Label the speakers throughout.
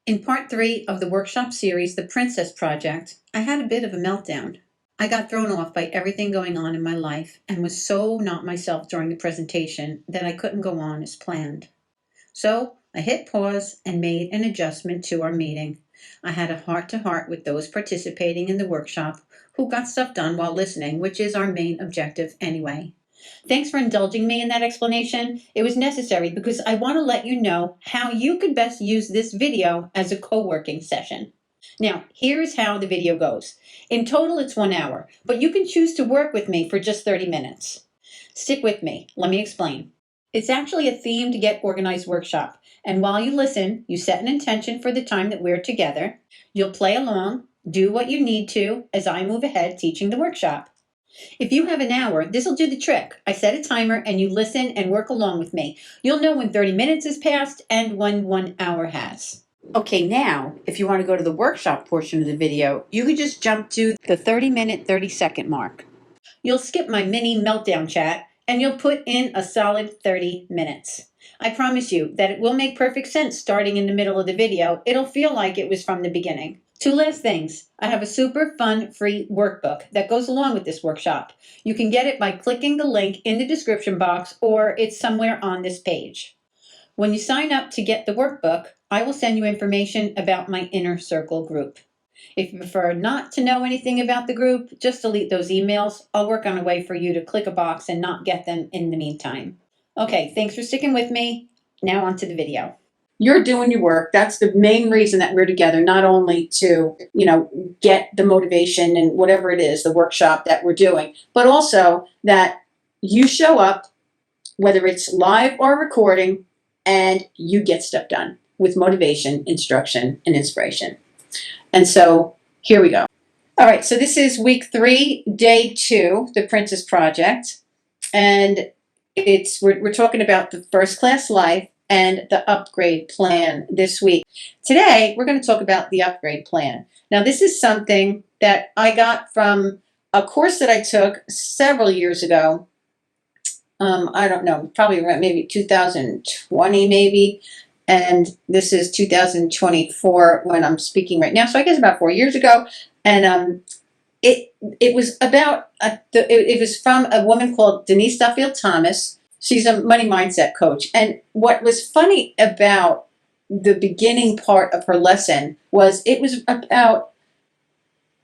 Speaker 1: In part 3 of the workshop series, The Princess Project, I had a bit of a meltdown. I got thrown off by everything going on in my life and was so not myself during the presentation that I couldn't go on as planned. So I hit pause and made an adjustment to our meeting. I had a heart-to-heart with those participating in the workshop who got stuff done while listening, which is our main objective anyway. Thanks for indulging me in that explanation. It was necessary because I want to let you know how you could best use this video as a co-working session. Now, here's how the video goes. In total, it's 1 hour, but you can choose to work with me for just 30 minutes. Stick with me. Let me explain. It's actually a themed Get Organized workshop, and while you listen, you set an intention for the time that we're together. You'll play along, do what you need to as I move ahead teaching the workshop. If you have an hour, this will do the trick. I set a timer and you listen and work along with me. You'll know when 30 minutes has passed and when 1 hour has. Okay, now, if you want to go to the workshop portion of the video, you could just jump to the 30-minute, 30-second mark. You'll skip my mini meltdown chat and you'll put in a solid 30 minutes. I promise you that it will make perfect sense starting in the middle of the video. It'll feel like it was from the beginning. 2 last things. I have a super fun free workbook that goes along with this workshop. You can get it by clicking the link in the description box or it's somewhere on this page. When you sign up to get the workbook, I will send you information about my inner circle group. If you prefer not to know anything about the group, just delete those emails. I'll work on a way for you to click a box and not get them in the meantime. Okay, thanks for sticking with me. Now on to the video. You're doing your work. That's the main reason that we're together, not only to, get the motivation and whatever it is, the workshop that we're doing, but also that you show up, whether it's live or recording, and you get stuff done with motivation, instruction, and inspiration. And so here we go. All right, so this is week 3, day 2, the Princess Project. And we're talking about the first class life and the upgrade plan this week. Today, we're going to talk about the upgrade plan. Now, this is something that I got from a course that I took several years ago. I don't know, probably around maybe 2020 maybe. And this is 2024 when I'm speaking right now. So I guess about 4 years ago. And it was about, it was from a woman called Denise Duffield Thomas. She's a money mindset coach. And what was funny about the beginning part of her lesson was it was about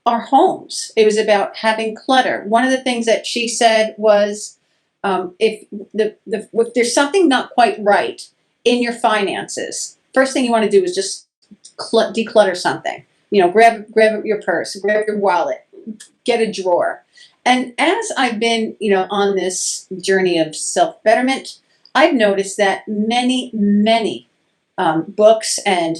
Speaker 1: our homes. It was about having clutter. One of the things that she said was, if there's something not quite right in your finances, first thing you want to do is just declutter something. Grab your purse, grab your wallet, get a drawer. And as I've been, on this journey of self-betterment, I've noticed that many books and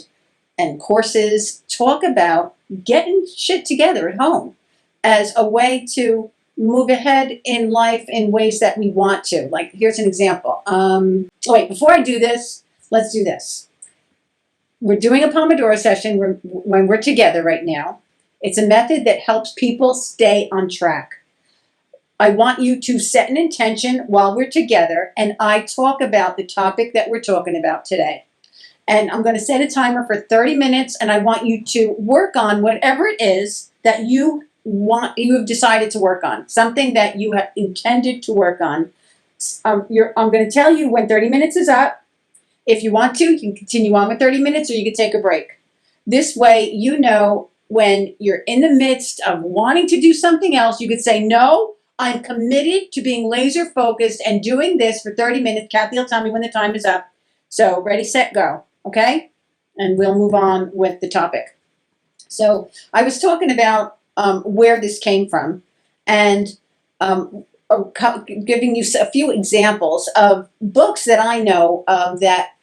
Speaker 1: courses talk about getting shit together at home as a way to move ahead in life in ways that we want to. Like, here's an example. Wait, before I do this, let's do this. We're doing a Pomodoro session when we're together right now. It's a method that helps people stay on track. I want you to set an intention while we're together, and I talk about the topic that we're talking about today. And I'm going to set a timer for 30 minutes, and I want you to work on whatever it is that you have decided to work on, something that you have intended to work on. I'm going to tell you when 30 minutes is up. If you want to, you can continue on with 30 minutes or you can take a break. This way, when you're in the midst of wanting to do something else, you could say, no, I'm committed to being laser focused and doing this for 30 minutes. Kathy will tell me when the time is up. So ready, set, go. Okay? And we'll move on with the topic. So I was talking about where this came from and giving you a few examples of books that I know of that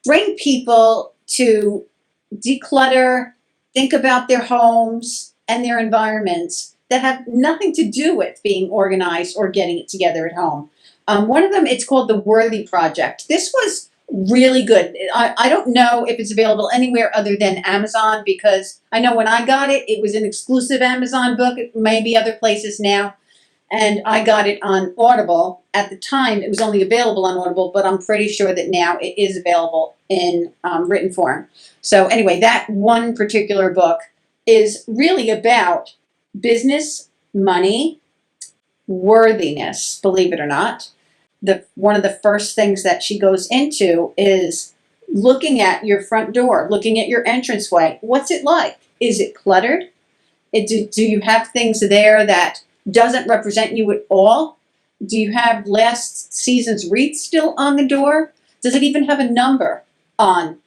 Speaker 1: bring people to declutter, think about their homes and their environments that have nothing to do with being organized or getting it together at home. One of them, it's called The Worthy Project. This was really good. I don't know if it's available anywhere other than Amazon, because I know when I got it, it was an exclusive Amazon book. It may be other places now. And I got it on Audible. At the time, it was only available on Audible, but I'm pretty sure that now it is available in written form. So anyway, that one particular book is really about business, money, worthiness, believe it or not. One of the first things that she goes into is looking at your front door, looking at your entranceway. What's it like? Is it cluttered? Do you have things there that doesn't represent you at all? Do you have last season's wreath still on the door? Does it even have a number on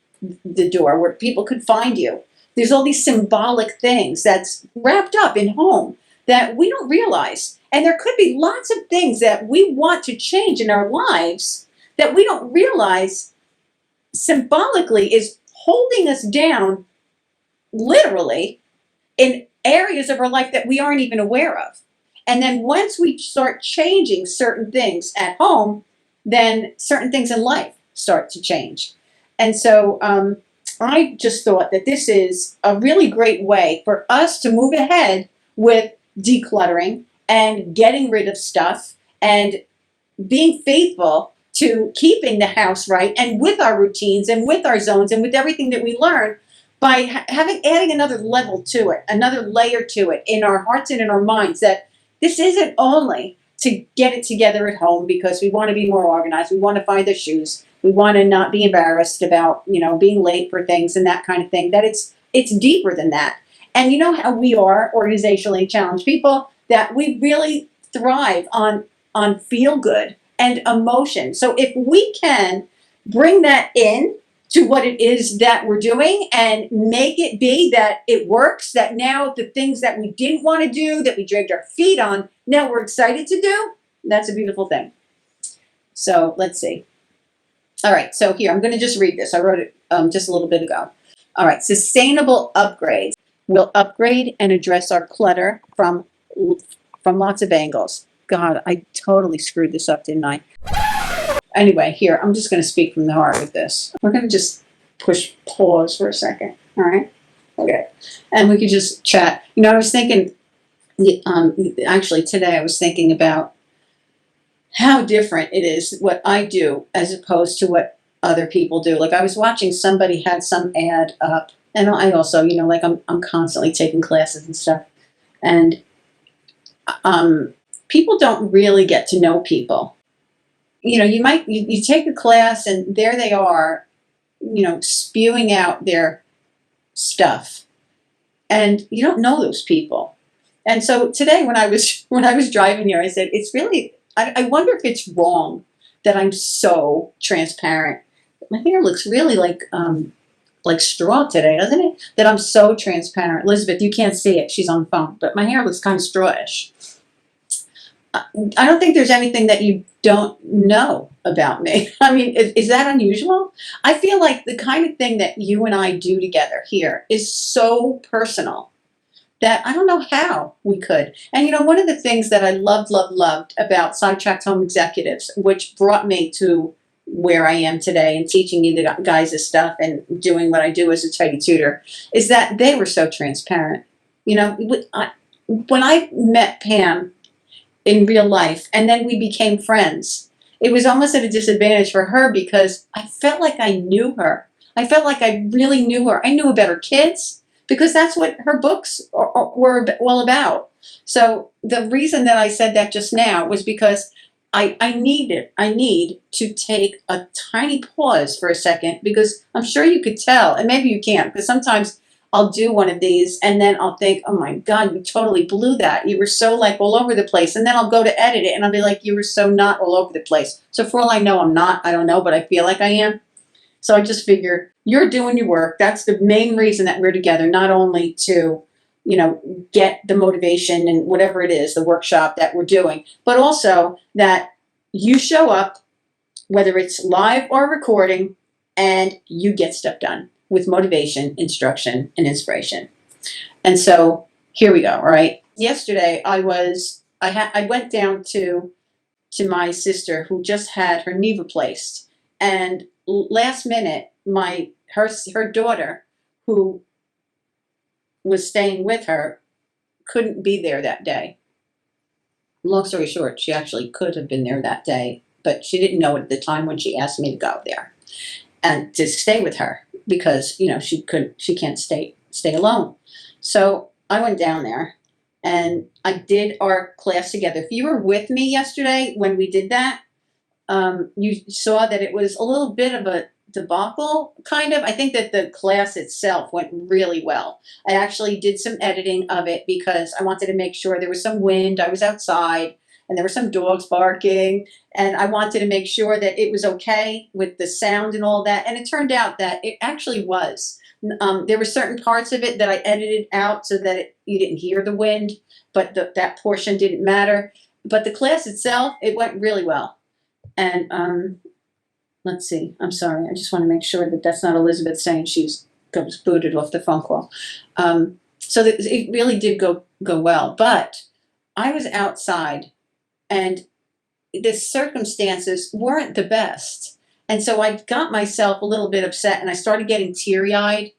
Speaker 1: the door where people could find you? There's all these symbolic things that's wrapped up in home that we don't realize. And there could be lots of things that we want to change in our lives that we don't realize symbolically is holding us down literally in areas of our life that we aren't even aware of. And then once we start changing certain things at home, then certain things in life start to change. And so I just thought that this is a really great way for us to move ahead with decluttering and getting rid of stuff and being faithful to keeping the house right and with our routines and with our zones and with everything that we learn by adding another level to it, another layer to it in our hearts and in our minds, that this isn't only to get it together at home because we want to be more organized, we want to find the shoes, we want to not be embarrassed about, being late for things and that kind of thing, that it's deeper than that. And you know how we are organizationally challenged people, that we really thrive on feel good and emotion. So if we can bring that in to what it is that we're doing and make it be that it works, that now the things that we didn't want to do, that we dragged our feet on, now we're excited to do, that's a beautiful thing. So let's see. All right, so here, I'm going to just read this. I wrote it just a little bit ago. All right, sustainable upgrades. We'll upgrade and address our clutter from lots of angles. God, I totally screwed this up, didn't I? Anyway, here, I'm just going to speak from the heart with this. We're going to just push pause for a second, all right? Okay. And we could just chat. I was thinking, actually today I was thinking about how different it is what I do as opposed to what other people do. Like I was watching somebody had some ad up, and I also, like I'm constantly taking classes and stuff. And people don't really get to know people. You take a class and there they are, spewing out their stuff, and you don't know those people. And so today when I was driving here, I said, it's really, I wonder if it's wrong that I'm so transparent. My hair looks really like straw today, doesn't it? That I'm so transparent. Elizabeth, you can't see it. She's on the phone, but my hair looks kind of strawish. I don't think there's anything that you don't know about me. I mean, is that unusual? I feel like the kind of thing that you and I do together here is so personal that I don't know how we could. And one of the things that I loved about Sidetracked Home Executives, which brought me to where I am today and teaching you the guys this stuff and doing what I do as a tidy tutor, is that they were so transparent. When I met Pam in real life, and then we became friends, it was almost at a disadvantage for her because I felt like I knew her. I felt like I really knew her. I knew about her kids because that's what her books were all about. So the reason that I said that just now was because I need to take a tiny pause for a second, because I'm sure you could tell, and maybe you can't, because sometimes I'll do one of these and then I'll think, oh my God, you totally blew that. You were so all over the place. And then I'll go to edit it and I'll be like, you were so not all over the place. So for all I know, I'm not. I don't know, but I feel like I am. So I just figure you're doing your work. That's the main reason that we're together, not only to, get the motivation and whatever it is, the workshop that we're doing, but also that you show up, whether it's live or recording, and you get stuff done with motivation, instruction, and inspiration. And so here we go. All right. Yesterday I went down to my sister who just had her knee replaced, and last minute her daughter, who was staying with her, couldn't be there that day. long story short, she actually could have been there that day, but she didn't know it at the time when she asked me to go there and to stay with her because she can't stay alone. So I went down there and I did our class together. If you were with me yesterday when we did that, you saw that it was a little bit of a debacle, kind of. I think that the class itself went really well. I actually did some editing of it because I wanted to make sure there was some wind. I was outside and there were some dogs barking, and I wanted to make sure that it was okay with the sound and all that. And it turned out that it actually was. There were certain parts of it that I edited out so that you didn't hear the wind, but that portion didn't matter. But the class itself, it went really well. And let's see. I'm sorry. I just want to make sure that that's not Elizabeth saying she's goes booted off the phone call. So that it really did go well. But I was outside, and the circumstances weren't the best, and so I got myself a little bit upset, and I started getting teary eyed.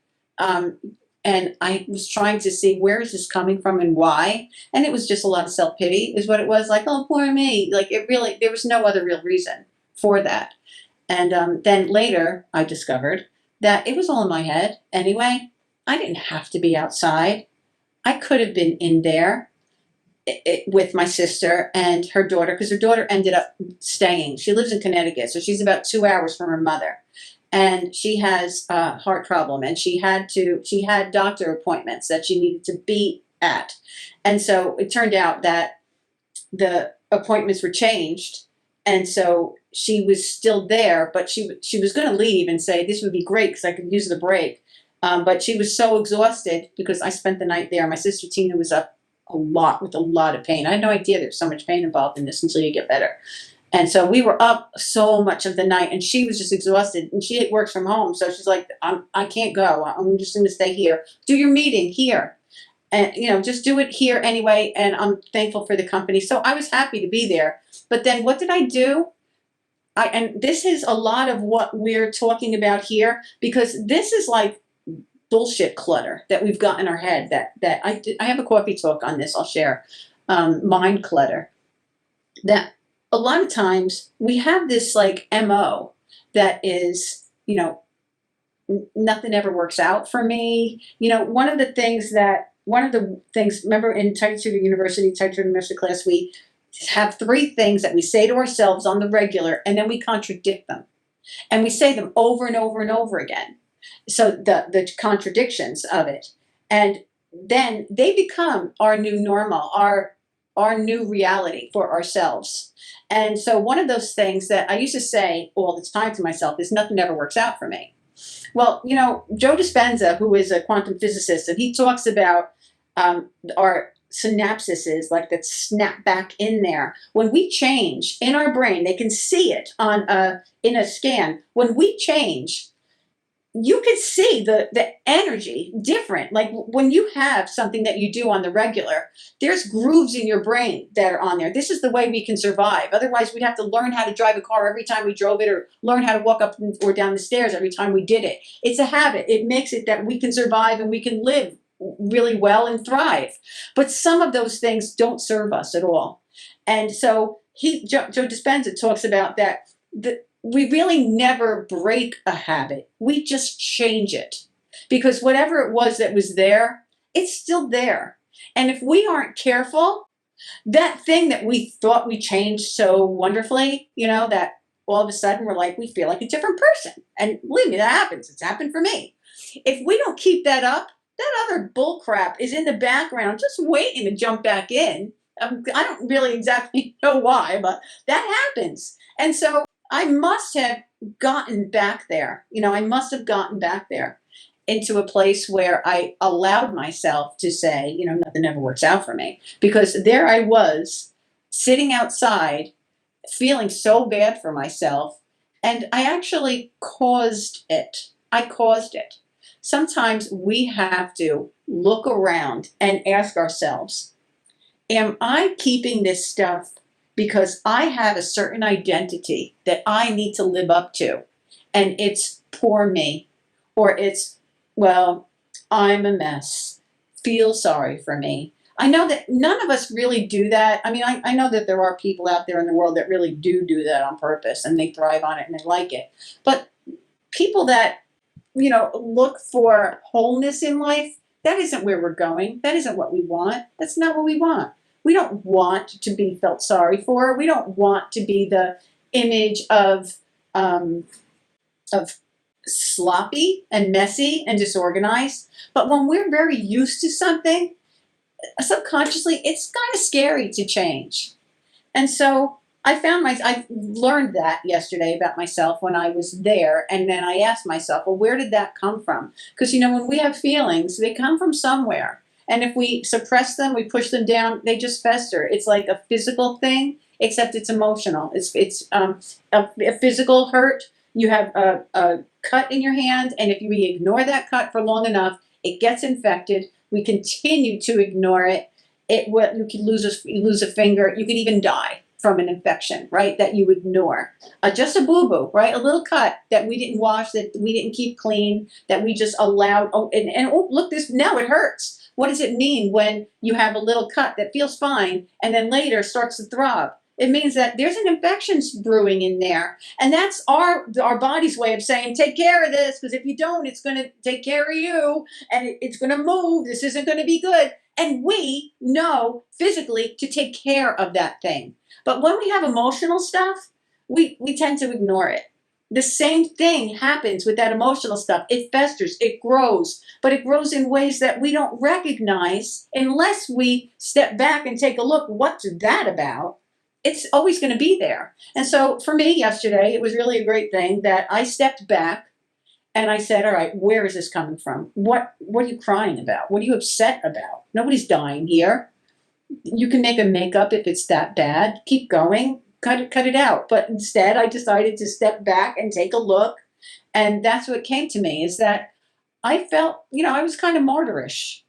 Speaker 1: And I was trying to see where is this coming from and why. And it was just a lot of self pity, is what it was. Like, oh, poor me. Like, it really, there was no other real reason for that. And then later, I discovered that it was all in my head anyway. I didn't have to be outside. I could have been in there with my sister and her daughter, because her daughter ended up staying. She lives in Connecticut, so she's about 2 hours from her mother. And she has a heart problem, and she had doctor appointments that she needed to be at. And so it turned out that the appointments were changed, and so she was still there, but she was going to leave and say this would be great because I could use the break. But she was so exhausted because I spent the night there. My sister Tina was up with a lot of pain. I had no idea there's so much pain involved in this until you get better. And so we were up so much of the night, and she was just exhausted. And she works from home, so she's like, I can't go. I'm just going to stay here. Do your meeting here, and just do it here anyway. And I'm thankful for the company, so I was happy to be there. But then, what did I do? And this is a lot of what we're talking about here, because this is like bullshit clutter that we've got in our head. That I have a coffee talk on this. I'll share mind clutter. That a lot of times we have this like MO that is, nothing ever works out for me. One of the things, remember in Title University class, we have 3 things that we say to ourselves on the regular, and then we contradict them. And we say them over and over and over again. So the contradictions of it. And then they become our new normal, our new reality for ourselves. And so one of those things that I used to say all the time to myself is nothing ever works out for me. Well, Joe Dispenza, who is a quantum physicist, and he talks about our synapses, like that snap back in there. When we change in our brain, they can see it in a scan. When we change, you could see the energy different. Like when you have something that you do on the regular, there's grooves in your brain that are on there. This is the way we can survive. Otherwise, we'd have to learn how to drive a car every time we drove it, or learn how to walk up or down the stairs every time we did it. It's a habit. It makes it that we can survive and we can live really well and thrive. But some of those things don't serve us at all. And so Joe Dispenza talks about that. We really never break a habit. We just change it, because whatever it was that was there, it's still there. And if we aren't careful, that thing that we thought we changed so wonderfully, that all of a sudden we feel like a different person. And believe me, that happens. It's happened for me. If we don't keep that up, that other bull crap is in the background just waiting to jump back in. I don't really exactly know why, but that happens. And so I must have gotten back there. I must have gotten back there into a place where I allowed myself to say, nothing ever works out for me. Because there I was, sitting outside, feeling so bad for myself, and I actually caused it. I caused it. Sometimes we have to look around and ask ourselves, am I keeping this stuff because I have a certain identity that I need to live up to, and it's poor me, or it's, well, I'm a mess, feel sorry for me,
Speaker 2: I know that none of us really do that. I mean, I know that there are people out there in the world that really do that on purpose and they thrive on it and they like it. But people that, look for wholeness in life, that isn't where we're going. That isn't what we want. That's not what we want. We don't want to be felt sorry for. We don't want to be the image um, of sloppy and messy and disorganized. But when we're very used to something, subconsciously, it's kind of scary to change. And so I learned that yesterday about myself when I was there. And then I asked myself, well, where did that come from? Because, when we have feelings, they come from somewhere. And if we suppress them, we push them down, they just fester. It's like a physical thing, except it's emotional. It's a physical hurt. You have a cut in your hand. And if we ignore that cut for long enough, it gets infected. We continue to ignore it. You could lose a finger. You could even die from an infection, right? That you ignore. Just a boo-boo, right? A little cut that we didn't wash, that we didn't keep clean, that we just allowed. Oh, look, now it hurts. What does it mean when you have a little cut that feels fine and then later starts to throb? It means that there's an infection brewing in there, and that's our body's way of saying, take care of this, because if you don't, it's going to take care of you, and it's going to move. This isn't going to be good. And we know physically to take care of that thing. But when we have emotional stuff, we tend to ignore it. The same thing happens with that emotional stuff. It festers, it grows, but it grows in ways that we don't recognize unless we step back and take a look. What's that about? It's always going to be there. And so for me yesterday, it was really a great thing that I stepped back and I said, all right, where is this coming from? What are you crying about? What are you upset about? Nobody's dying here. You can make a makeup if it's that bad. Keep going. Cut it out. But instead, I decided to step back and take a look. And that's what came to me, is that I felt, I was kind of martyrish.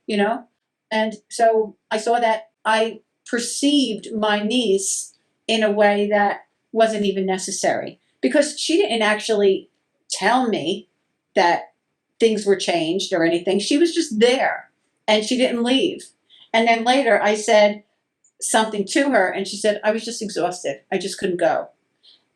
Speaker 2: And so I saw that I perceived my niece in a way that wasn't even necessary, because she didn't actually tell me that things were changed or anything. She was just there and she didn't leave. And then later I said something to her and she said, I was just exhausted. I just couldn't go.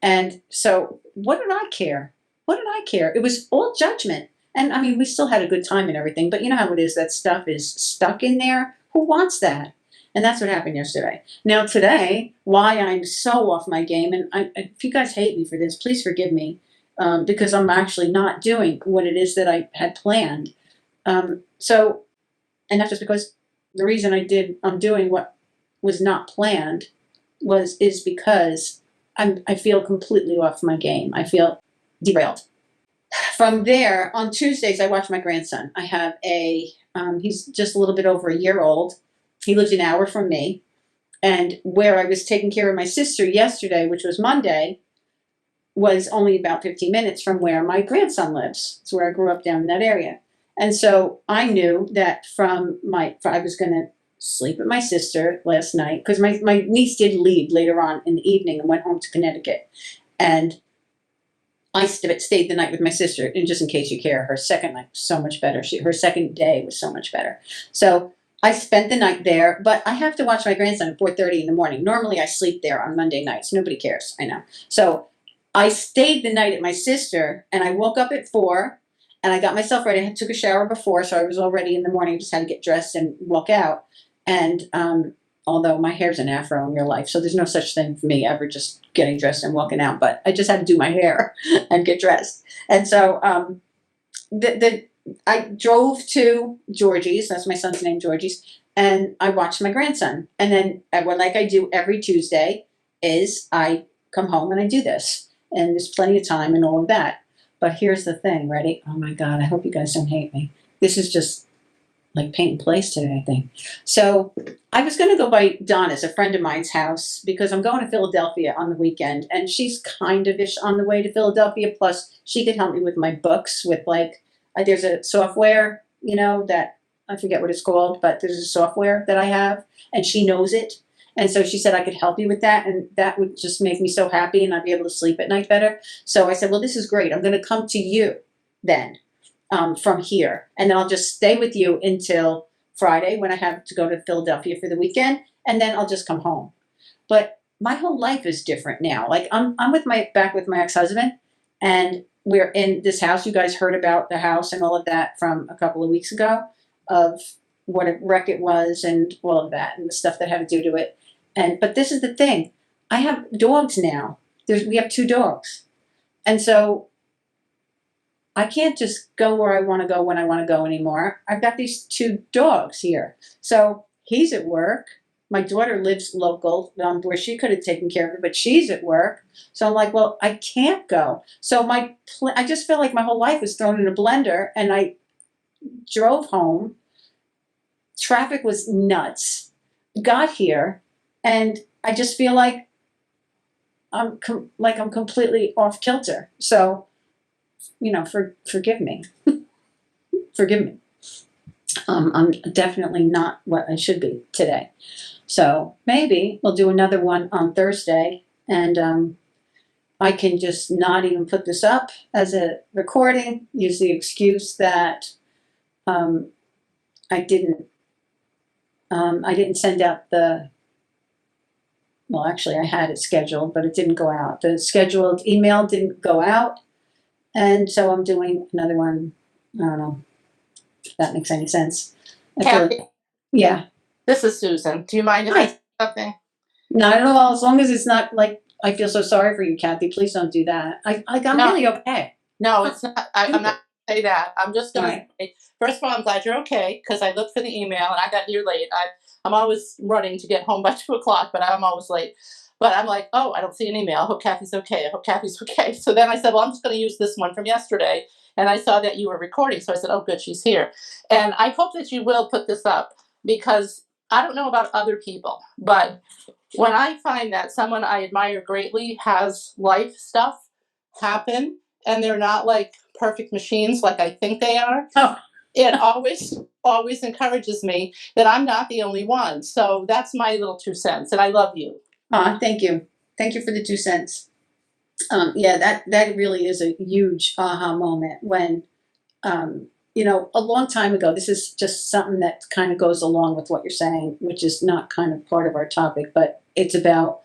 Speaker 2: And so what did I care? What did I care? It was all judgment. And I mean, we still had a good time and everything, but you know how it is, that stuff is stuck in there. Who wants that? And that's what happened yesterday. Now today, why I'm so off my game, and if you guys hate me for this, please forgive me, because I'm actually not doing what it is that I had planned. So, and that's just because the reason I'm doing what was not planned is because I feel completely off my game. I feel derailed. From there, on Tuesdays, I watch my grandson. I have he's just a little bit over a year old. He lives an hour from me. And where I was taking care of my sister yesterday, which was Monday, was only about 15 minutes from where my grandson lives. It's where I grew up, down in that area. And so I knew that I was going to sleep with my sister last night, because my niece did leave later on in the evening and went home to Connecticut. And I stayed the night with my sister, and just in case you care, her second night was so much better. Her second day was so much better. So I spent the night there, but I have to watch my grandson at 4:30 in the morning. Normally I sleep there on Monday nights. Nobody cares, I know. So I stayed the night at my sister, and I woke up at 4, and I got myself ready. I took a shower before, so I was all ready in the morning. Just had to get dressed and walk out. And although my hair's an afro in real life, so there's no such thing for me ever just getting dressed and walking out. But I just had to do my hair and get dressed. And so I drove to Georgie's. That's my son's name, Georgie's. And I watched my grandson. And then like I do every Tuesday is I come home and I do this. And there's plenty of time and all of that. But here's the thing, ready? Oh my God, I hope you guys don't hate me. This is just like paint and place today, I think. So I was going to go by Donna's, a friend of mine's house, because I'm going to Philadelphia on the weekend. And she's kind of ish on the way to Philadelphia. Plus, she could help me with my books with there's a software, that I forget what it's called, but there's a software that I have, and she knows it. And so she said I could help you with that, and that would just make me so happy, and I'd be able to sleep at night better. So I said, well, this is great. I'm going to come to you then from here, and then I'll just stay with you until Friday when I have to go to Philadelphia for the weekend, and then I'll just come home. But my whole life is different now. Like I'm back with my ex-husband, and we're in this house. You guys heard about the house and all of that from a couple of weeks ago, of what a wreck it was and all of that and the stuff that had to do to it. But this is the thing. I have dogs now. We have 2 dogs. And so I can't just go where I want to go when I want to go anymore. I've got these 2 dogs here. So he's at work. My daughter lives local, where she could have taken care of it, but she's at work. So I'm like, well, I can't go. So I just feel like my whole life was thrown in a blender, and I drove home. Traffic was nuts. Got here, and I just feel like I'm completely off kilter. So, forgive me. Forgive me. I'm definitely not what I should be today. So maybe we'll do another one on Thursday, and I can just not even put this up as a recording. Use the excuse that I didn't send out the. Well, actually, I had it scheduled, but it didn't go out. The scheduled email didn't go out, and so I'm doing another one. I don't know if that makes any sense.
Speaker 3: Kathy,
Speaker 2: Yeah.
Speaker 3: this is Susan. Do you mind if I say something?
Speaker 2: Not at all. As long as it's not like I feel so sorry for you, Kathy. Please don't do that. I'm
Speaker 3: No.
Speaker 2: really okay.
Speaker 3: No, it's not. I'm not going to say that. I'm just going
Speaker 2: Right.
Speaker 3: to say, first of all, I'm glad you're okay, because I looked for the email and I got here late. I'm always running to get home by 2:00, but I'm always late. But I'm like, oh, I don't see an email. I hope Kathy's okay. I hope Kathy's okay. So then I said, well, I'm just going to use this one from yesterday. And I saw that you were recording. So I said, oh, good, she's here. And I hope that you will put this up, because I don't know about other people, but when I find that someone I admire greatly has life stuff happen, and they're not like perfect machines like I think they are,
Speaker 2: Oh.
Speaker 3: it always encourages me that I'm not the only one. So that's my little 2 cents, and I love you.
Speaker 2: Thank you. Thank you for the 2 cents. Yeah, that really is a huge aha moment when, a long time ago, this is just something that kind of goes along with what you're saying, which is not kind of part of our topic, but it's about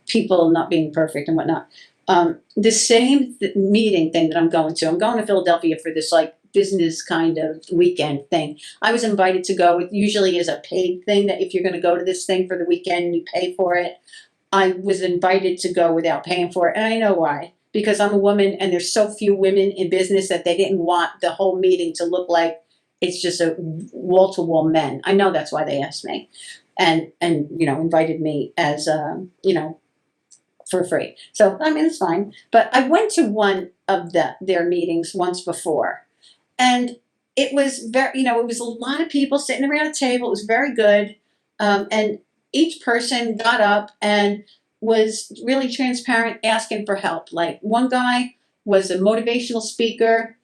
Speaker 2: people not being perfect and whatnot. The same meeting thing that I'm going to Philadelphia for this like business kind of weekend thing. I was invited to go. It usually is a paid thing, that if you're going to go to this thing for the weekend, you pay for it. I was invited to go without paying for it, and I know why. Because I'm a woman, and there's so few women in business that they didn't want the whole meeting to look like it's just a wall-to-wall men. I know that's why they asked me, and invited me as for free. So I mean, it's fine. But I went to one of their meetings once before, and it was very, it was a lot of people sitting around a table. It was very good, and each person got up and was really transparent, asking for help. Like one guy was a motivational speaker,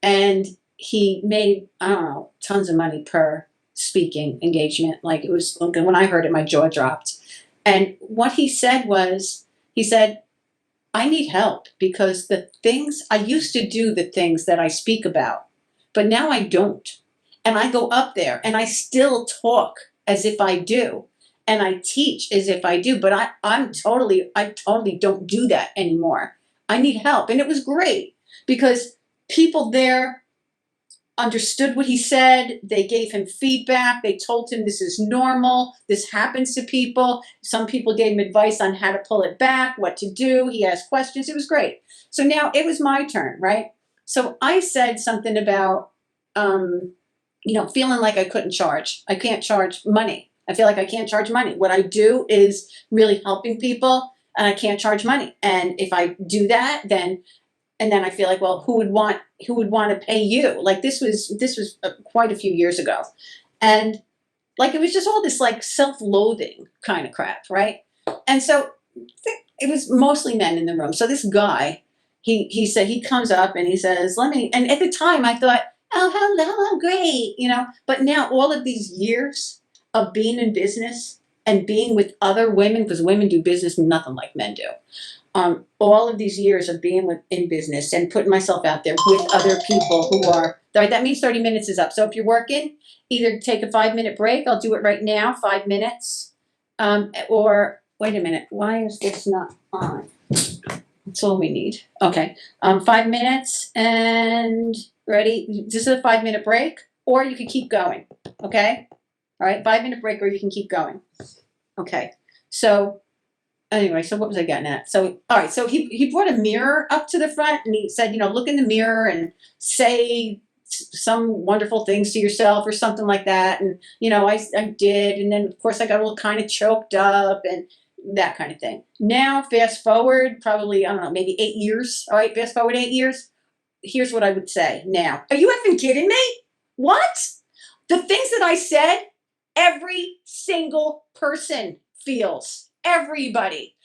Speaker 2: and he made, I don't know, tons of money per speaking engagement. Like, it was, when I heard it, my jaw dropped. And what he said was, he said, I need help, because I used to do the things that I speak about, but now I don't. And I go up there and I still talk as if I do. And I teach as if I do, but I totally don't do that anymore. I need help. And it was great, because people there understood what he said. They gave him feedback. They told him this is normal. This happens to people. Some people gave him advice on how to pull it back, what to do. He asked questions. It was great. So now it was my turn, right? So I said something about, feeling like I couldn't charge. I can't charge money. I feel like I can't charge money. What I do is really helping people, and I can't charge money. And if I do that, then I feel like, well, who would want to pay you? Like, this was quite a few years ago, and like, it was just all this like self-loathing kind of crap, right? And so it was mostly men in the room. So this guy, he said, he comes up and he says, and at the time I thought, oh, hello, great, but now all of these years of being in business and being with other women, because women do business nothing like men do. all of these years of being in business and putting myself out there with other people who are, right, that means 30 minutes is up. So if you're working, either take a 5-minute break. I'll do it right now, 5 minutes. Or wait a minute, why is this not on? That's all we need. Okay, 5 minutes and ready. This is a 5-minute break, or you can keep going. Okay, all right, 5-minute break, or you can keep going. Okay, so anyway, so what was I getting at? So, all right, so he brought a mirror up to the front and he said, look in the mirror and say some wonderful things to yourself or something like that. And, I did. And then, of course, I got a little kind of choked up and that kind of thing. Now, fast forward, probably, I don't know, maybe 8 years. All right, fast forward 8 years. Here's what I would say now. Are you effing kidding me? What? The things that I said, every single person feels. Everybody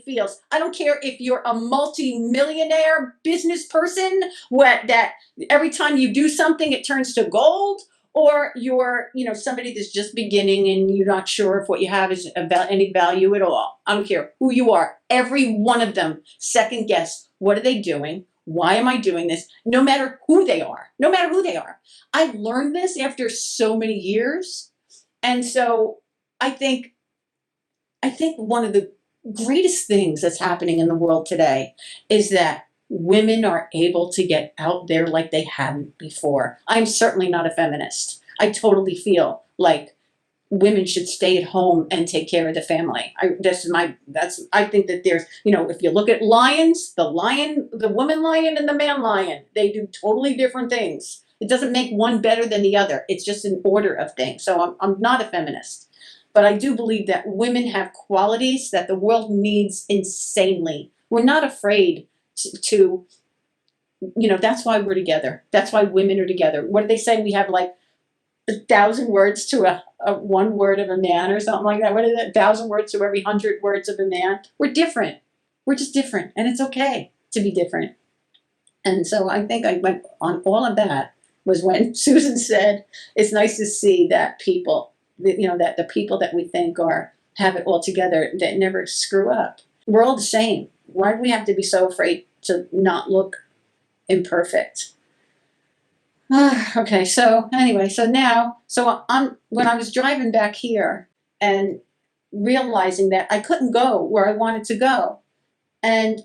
Speaker 2: feels. I don't care if you're a multi-millionaire business person, that every time you do something it turns to gold, or you're somebody that's just beginning and you're not sure if what you have is about any value at all. I don't care who you are. Every one of them second guess, what are they doing? Why am I doing this? No matter who they are. I've learned this after so many years. And so I think one of the greatest things that's happening in the world today is that women are able to get out there like they haven't before. I'm certainly not a feminist. I totally feel like women should stay at home and take care of the family. I think that there's, if you look at lions, the woman lion and the man lion, they do totally different things. It doesn't make one better than the other. It's just an order of things. So I'm not a feminist. But I do believe that women have qualities that the world needs insanely. We're not afraid to that's why we're together. That's why women are together. What do they say? We have like 1,000 words to a 1 word of a man or something like that. What is it? 1,000 words to every 100 words of a man. We're different. We're just different. And it's okay to be different. And so I think I went on all of that was when Susan said, it's nice to see that that the people that we think have it all together, that never screw up. We're all the same. Why do we have to be so afraid to not look imperfect? Okay, so anyway, when I was driving back here and realizing that I couldn't go where I wanted to go, and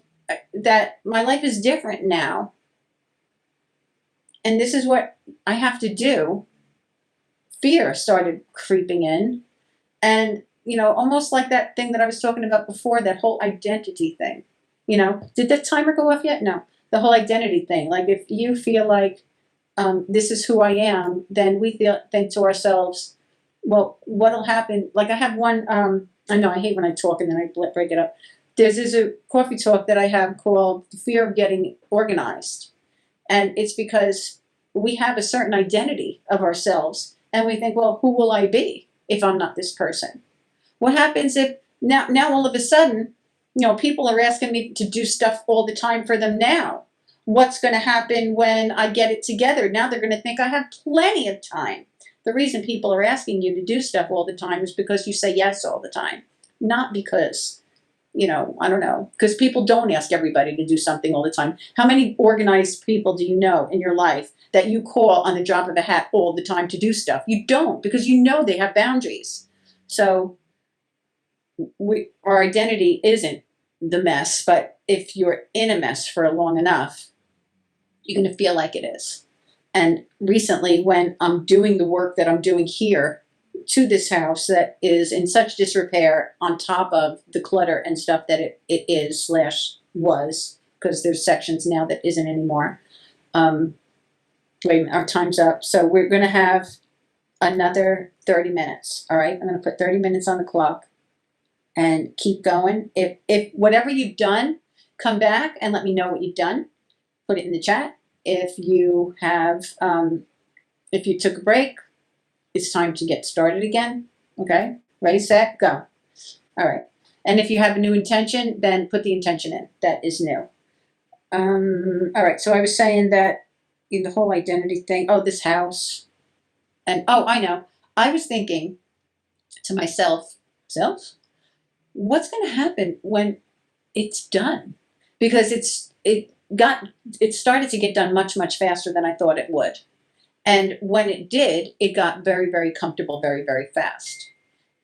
Speaker 2: that my life is different now, and this is what I have to do, fear started creeping in. And, almost like that thing that I was talking about before, that whole identity thing. Did the timer go off yet? No. The whole identity thing. Like, if you feel like this is who I am, then we think to ourselves, well, what'll happen? Like, I have one, I know I hate when I talk and then I break it up. There's a coffee talk that I have called Fear of Getting Organized. And it's because we have a certain identity of ourselves. And we think, well, who will I be if I'm not this person? What happens if now all of a sudden, people are asking me to do stuff all the time for them now? What's going to happen when I get it together? Now they're going to think I have plenty of time. The reason people are asking you to do stuff all the time is because you say yes all the time. Not because, I don't know, because people don't ask everybody to do something all the time. How many organized people do you know in your life that you call on the drop of a hat all the time to do stuff? You don't, because they have boundaries. So our identity isn't the mess, but if you're in a mess for long enough, you're going to feel like it is. And recently, when I'm doing the work that I'm doing here to this house that is in such disrepair, on top of the clutter and stuff that it is / was, because there's sections now that isn't anymore. Wait, our time's up. So we're going to have another 30 minutes. All right, I'm going to put 30 minutes on the clock and keep going. If whatever you've done, come back and let me know what you've done. Put it in the chat. If you took a break, it's time to get started again. Okay, ready, set, go. All right. And if you have a new intention, then put the intention in. That is new. All right. So I was saying that in the whole identity thing. Oh, this house. And I know. I was thinking to myself, what's going to happen when it's done because it started to get done much faster than I thought it would. And when it did, it got very, very comfortable very, very fast.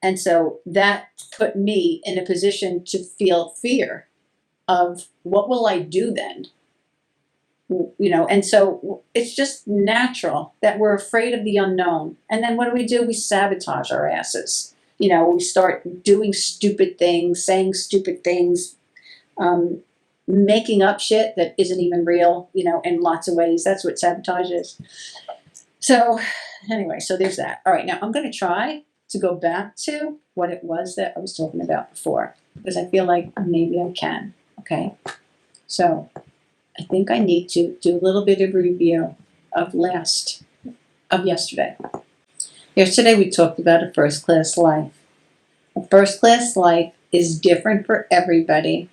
Speaker 2: And so that put me in a position to feel fear of what will I do then? And so it's just natural that we're afraid of the unknown. And then what do? We sabotage our asses. We start doing stupid things, saying stupid things, making up shit that isn't even real, in lots of ways. That's what sabotage is. So anyway, so there's that. All right, now I'm going to try to go back to what it was that I was talking about before, because I feel like maybe I can. Okay, so I think I need to do a little bit of review of yesterday. Yesterday we talked about a first-class life. A first-class life is different for everybody,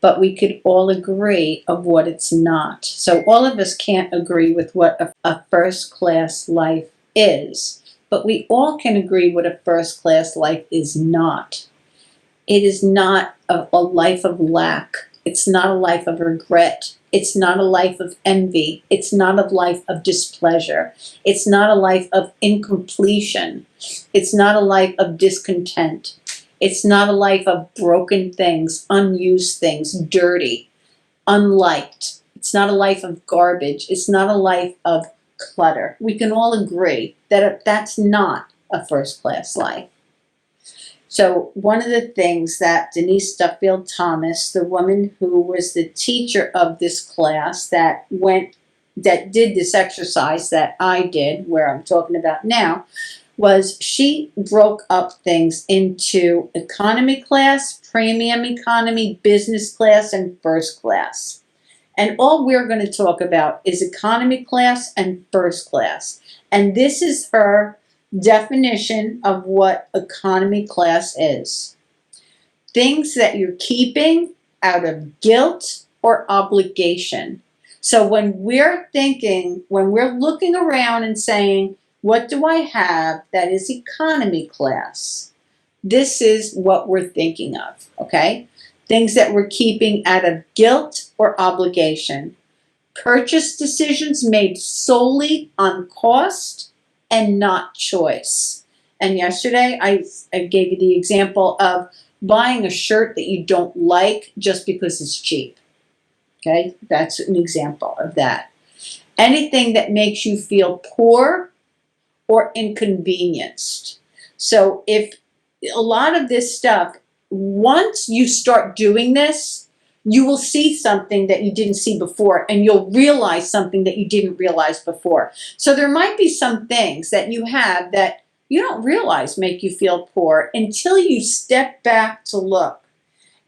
Speaker 2: but we could all agree of what it's not. So all of us can't agree with what a first-class life is, but we all can agree what a first-class life is not. It is not a life of lack. It's not a life of regret. It's not a life of envy. It's not a life of displeasure. It's not a life of incompletion. It's not a life of discontent. It's not a life of broken things, unused things, dirty, unliked. It's not a life of garbage. It's not a life of clutter. We can all agree that that's not a first-class life. So one of the things that Denise Duffield Thomas, the woman who was the teacher of this class that did this exercise that I did, where I'm talking about now, was she broke up things into economy class, premium economy, business class, and first class. And all we're going to talk about is economy class and first class. And this is her definition of what economy class is. Things that you're keeping out of guilt or obligation. So when we're looking around and saying, what do I have that is economy class? This is what we're thinking of, okay? Things that we're keeping out of guilt or obligation. Purchase decisions made solely on cost and not choice. And yesterday I gave you the example of buying a shirt that you don't like just because it's cheap. Okay, that's an example of that. Anything that makes you feel poor or inconvenienced. So if a lot of this stuff, once you start doing this, you will see something that you didn't see before, and you'll realize something that you didn't realize before. So there might be some things that you have that you don't realize make you feel poor until you step back to look.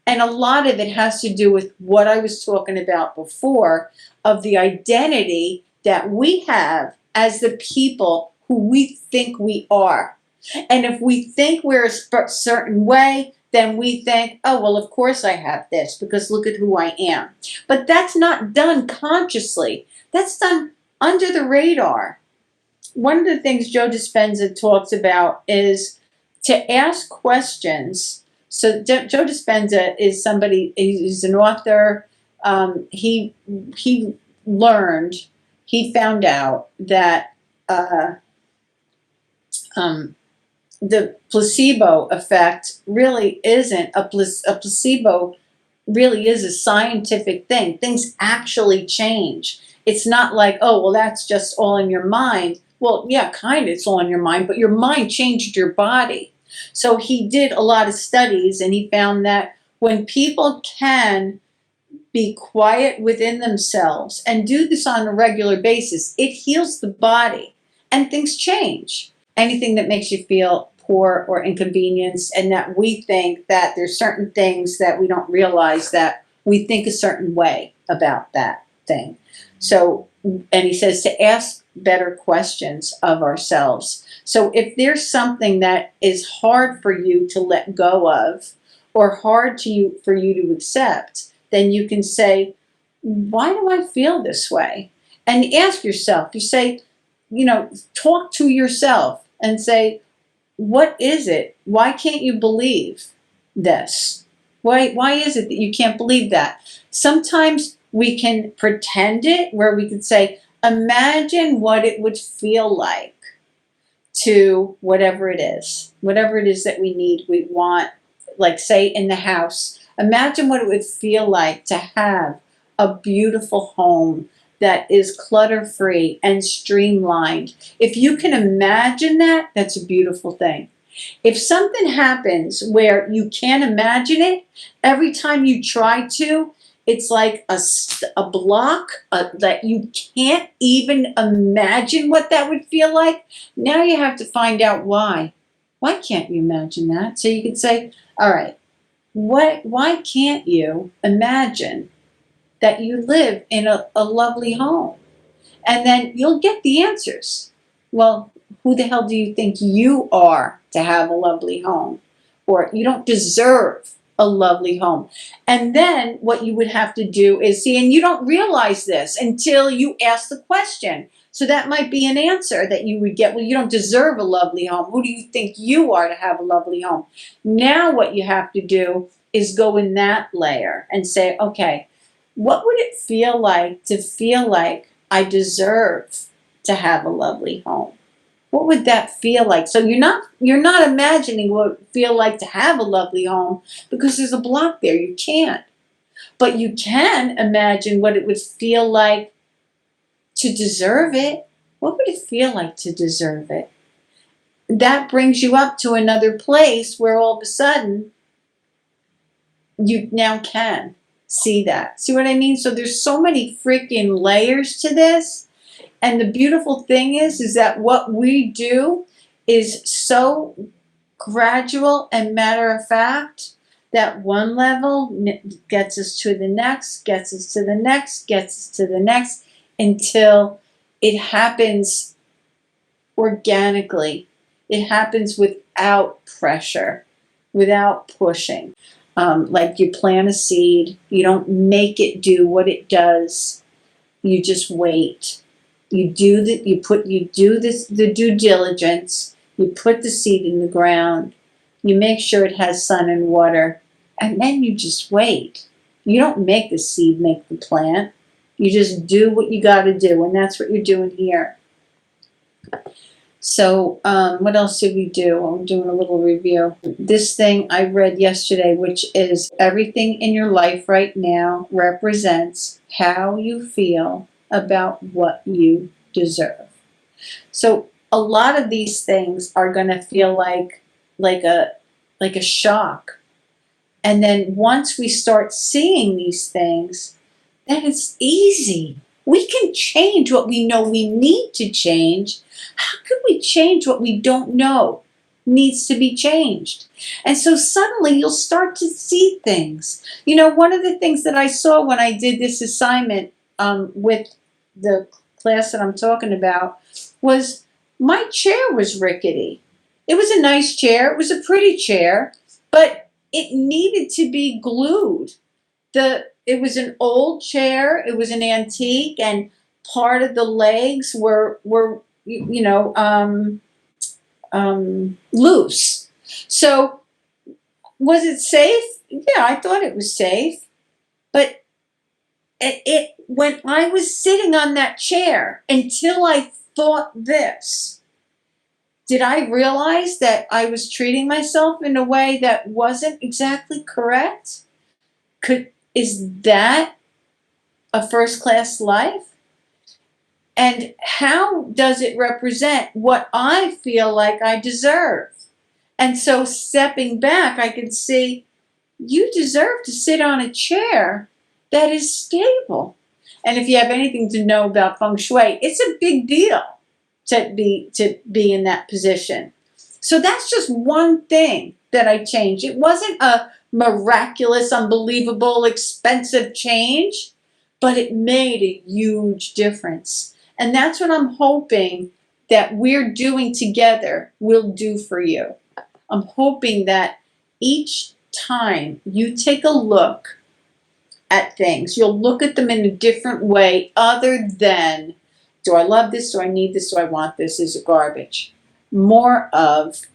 Speaker 2: And a lot of it has to do with what I was talking about before, of the identity that we have as the people who we think we are. And if we think we're a certain way, then we think, oh, well, of course I have this because look at who I am. But that's not done consciously. That's done under the radar. One of the things Joe Dispenza talks about is to ask questions. So Joe Dispenza is somebody, he's an author. He found out that the placebo effect really isn't a placebo. Really is a scientific thing. Things actually change. It's not like, oh, well, that's just all in your mind. Well, yeah, kind of, it's all in your mind, but your mind changed your body. So he did a lot of studies, and he found that when people can be quiet within themselves and do this on a regular basis, it heals the body and things change. Anything that makes you feel poor or inconvenienced, and that we think that there's certain things that we don't realize that we think a certain way about that thing. So, and he says to ask better questions of ourselves. So if there's something that is hard for you to let go of or hard for you to accept, then you can say, why do I feel this way? And ask yourself, you say, talk to yourself and say, what is it? Why can't you believe this? Why is it that you can't believe that? Sometimes we can pretend it, where we could say, imagine what it would feel like to whatever it is that we need, we want, like say in the house. Imagine what it would feel like to have a beautiful home that is clutter-free and streamlined. If you can imagine that, that's a beautiful thing. If something happens where you can't imagine it, every time you try to, it's like a block that you can't even imagine what that would feel like. Now you have to find out why. Why can't you imagine that? So you could say, all right, why can't you imagine that you live in a lovely home? And then you'll get the answers. Well, who the hell do you think you are to have a lovely home? Or you don't deserve a lovely home. And then what you would have to do is see, and you don't realize this until you ask the question. So that might be an answer that you would get. Well, you don't deserve a lovely home. Who do you think you are to have a lovely home? Now what you have to do is go in that layer and say, okay, what would it feel like I deserve to have a lovely home? What would that feel like? So you're not imagining what it would feel like to have a lovely home, because there's a block there. You can't. But you can imagine what it would feel like to deserve it. What would it feel like to deserve it? That brings you up to another place where all of a sudden you now can see that. See what I mean? So there's so many freaking layers to this. And the beautiful thing is that what we do is so gradual and matter of fact that one level gets us to the next, gets us to the next, gets us to the next, until it happens organically. It happens without pressure, without pushing. Like you plant a seed, you don't make it do what it does. You just wait. You do the due diligence. You put the seed in the ground. You make sure it has sun and water, and then you just wait. You don't make the seed make the plant. You just do what you got to do, and that's what you're doing here. So what else did we do? I'm doing a little review. This thing I read yesterday, which is everything in your life right now represents how you feel about what you deserve. So a lot of these things are going to feel like a shock. And then once we start seeing these things, then it's easy. We can change what we know we need to change. How can we change what we don't know needs to be changed? And so suddenly you'll start to see things. You know, one of the things that I saw when I did this assignment with the class that I'm talking about was my chair was rickety. It was a nice chair. It was a pretty chair, but it needed to be glued. It was an old chair. It was an antique, and part of the legs were loose. So was it safe? Yeah, I thought it was safe. But it when I was sitting on that chair, until I thought this, did I realize that I was treating myself in a way that wasn't exactly correct? Is that a first-class life? And how does it represent what I feel like I deserve? And so stepping back, I can see you deserve to sit on a chair that is stable. And if you have anything to know about feng shui, it's a big deal to be in that position. So that's just one thing that I changed. It wasn't a miraculous, unbelievable, expensive change, but it made a huge difference. And that's what I'm hoping that we're doing together will do for you. I'm hoping that each time you take a look at things, you'll look at them in a different way other than, do I love this? Do I need this? Do I want this? Is it garbage? More of,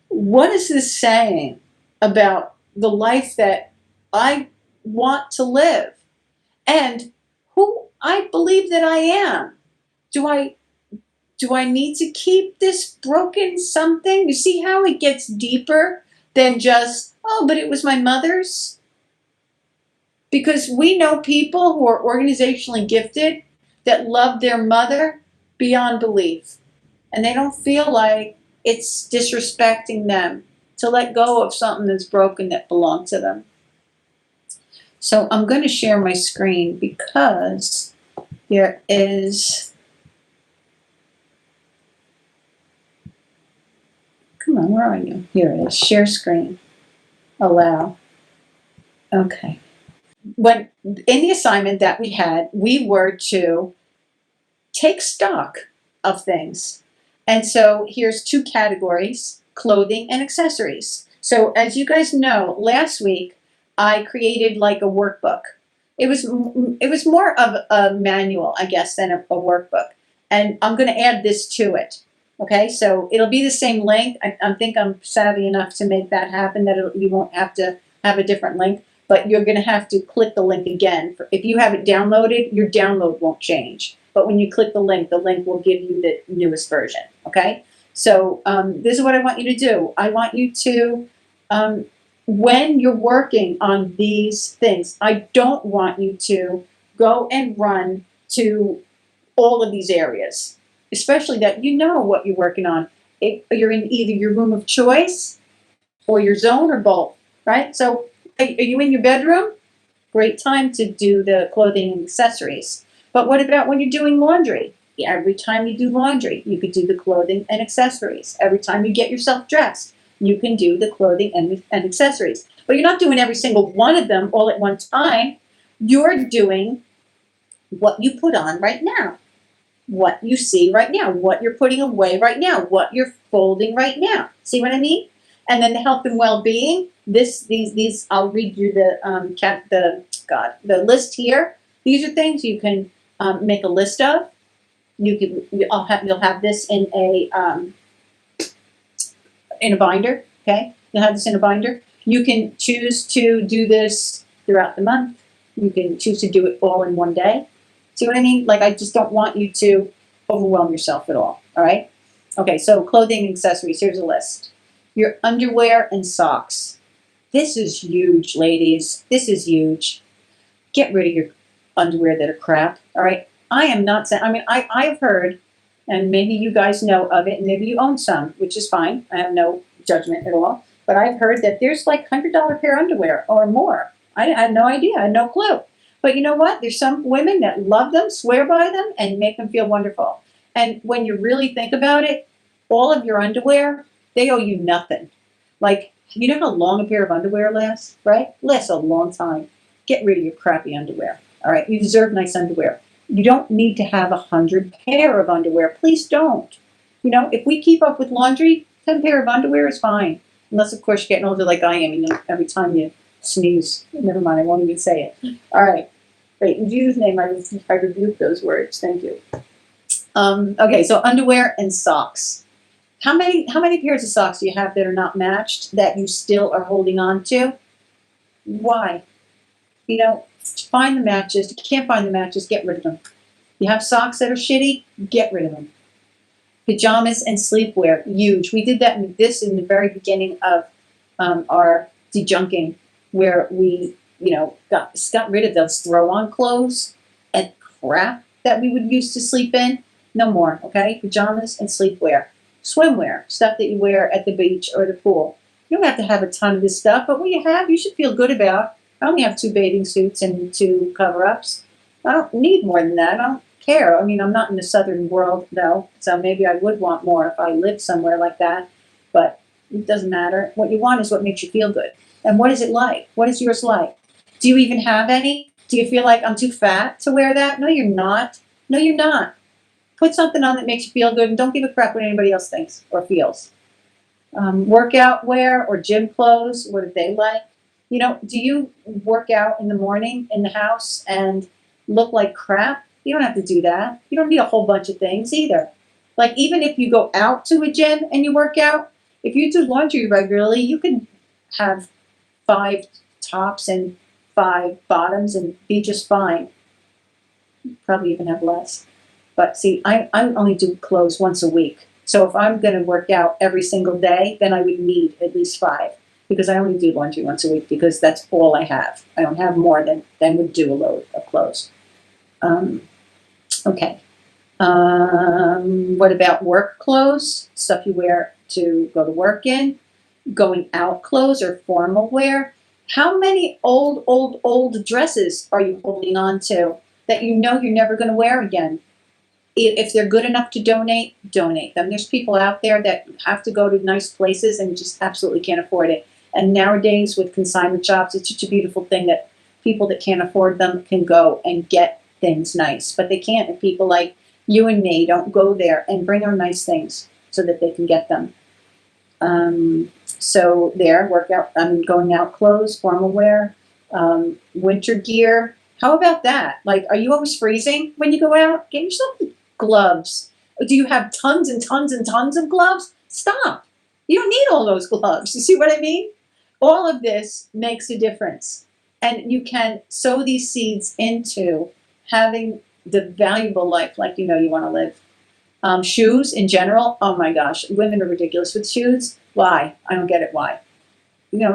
Speaker 2: what is this saying about the life that I want to live and who I believe that I am. Do I need to keep this broken something? You see how it gets deeper than just, oh, but it was my mother's? Because we know people who are organizationally gifted that love their mother beyond belief. And they don't feel like it's disrespecting them to let go of something that's broken that belonged to them. So I'm going to share my screen because there is, come on, where are you? Here it is, share screen, allow. Okay. When in the assignment that we had, we were to take stock of things. And so here's two categories, clothing and accessories. So as you guys know, last week I created like a workbook. It was more of a manual, I guess, than a workbook. And I'm going to add this to it. Okay, so it'll be the same link. I think I'm savvy enough to make that happen that you won't have to have a different link, but you're going to have to click the link again. If you have it downloaded, your download won't change. But when you click the link will give you the newest version, okay? So this is what I want you to do. I want you to, when you're working on these things, I don't want you to go and run to all of these areas, especially that you know what you're working on. You're in either your room of choice or your zone or both, right? So are you in your bedroom? Great time to do the clothing and accessories. But what about when you're doing laundry? Every time you do laundry, you could do the clothing and accessories. Every time you get yourself dressed, you can do the clothing and accessories. But you're not doing every single one of them all at one time. You're doing what you put on right now, what you see right now, what you're putting away right now, what you're folding right now. See what I mean? And then the health and well-being. These. I'll read you the list here. These are things you can make a list of. You'll have this in a binder. Okay, you'll have this in a binder. You can choose to do this throughout the month. You can choose to do it all in one day. See what I mean? Like I just don't want you to overwhelm yourself at all. All right. Okay. So clothing and accessories. Here's a list. Your underwear and socks. This is huge, ladies. This is huge. Get rid of your underwear that are crap. All right. I am not saying, I mean, I've heard, and maybe you guys know of it, and maybe you own some, which is fine. I have no judgment at all. But I've heard that there's like $100 pair of underwear or more. I had no idea. I had no clue. But you know what? There's some women that love them, swear by them, and make them feel wonderful. And when you really think about it, all of your underwear, they owe you nothing. Like, you know how long a pair of underwear lasts, right? Lasts a long time. Get rid of your crappy underwear. All right, you deserve nice underwear. You don't need to have 100 pair of underwear. Please don't. You know, if we keep up with laundry, 10 pair of underwear is fine. Unless, of course, you're getting older like I am. You know, every time you sneeze, never mind, I won't even say it. All right. Great. In Jesus' name, I rebuke those words. Thank you. Okay, so underwear and socks. How many pairs of socks do you have that are not matched that you still are holding on to? Why? You know, find the matches. If you can't find the matches, get rid of them. You have socks that are shitty, get rid of them. Pajamas and sleepwear, huge. We did that in the very beginning of our dejunking, where we, got rid of those throw-on clothes and crap that we would use to sleep in. No more, okay? Pajamas and sleepwear. Swimwear, stuff that you wear at the beach or the pool. You don't have to have a ton of this stuff, but what you have, you should feel good about. I only have 2 bathing suits and 2 cover-ups. I don't need more than that. I don't care. I mean, I'm not in the southern world, though, so maybe I would want more if I lived somewhere like that, but it doesn't matter. What you want is what makes you feel good. And what is it like? What is yours like? Do you even have any? Do you feel like I'm too fat to wear that? No, you're not. No, you're not. Put something on that makes you feel good, and don't give a crap what anybody else thinks or feels. Workout wear or gym clothes, what do they like? You know, do you work out in the morning in the house and look like crap? You don't have to do that. You don't need a whole bunch of things either. Like, even if you go out to a gym and you work out, if you do laundry regularly, you can have 5 tops and 5 bottoms and be just fine. Probably even have less. But see, I only do clothes once a week. So if I'm going to work out every single day, then I would need at least 5, because I only do laundry once a week, because that's all I have. I don't have more than would do a load of clothes. Okay. What about work clothes? Stuff you wear to go to work in? Going out clothes or formal wear? How many old dresses are you holding on to that you know you're never going to wear again? If they're good enough to donate, donate them. There's people out there that have to go to nice places and just absolutely can't afford it. And nowadays with consignment shops, it's such a beautiful thing that people that can't afford them can go and get things nice. But they can't if people like you and me don't go there and bring our nice things so that they can get them. So there, going out clothes, formal wear, winter gear. How about that? Like, are you always freezing when you go out? Get yourself gloves. Do you have tons and tons and tons of gloves? Stop. You don't need all those gloves. You see what I mean? All of this makes a difference. And you can sow these seeds into having the valuable life like you know you want to live. Shoes in general, oh my gosh, women are ridiculous with shoes. Why? I don't get it. Why?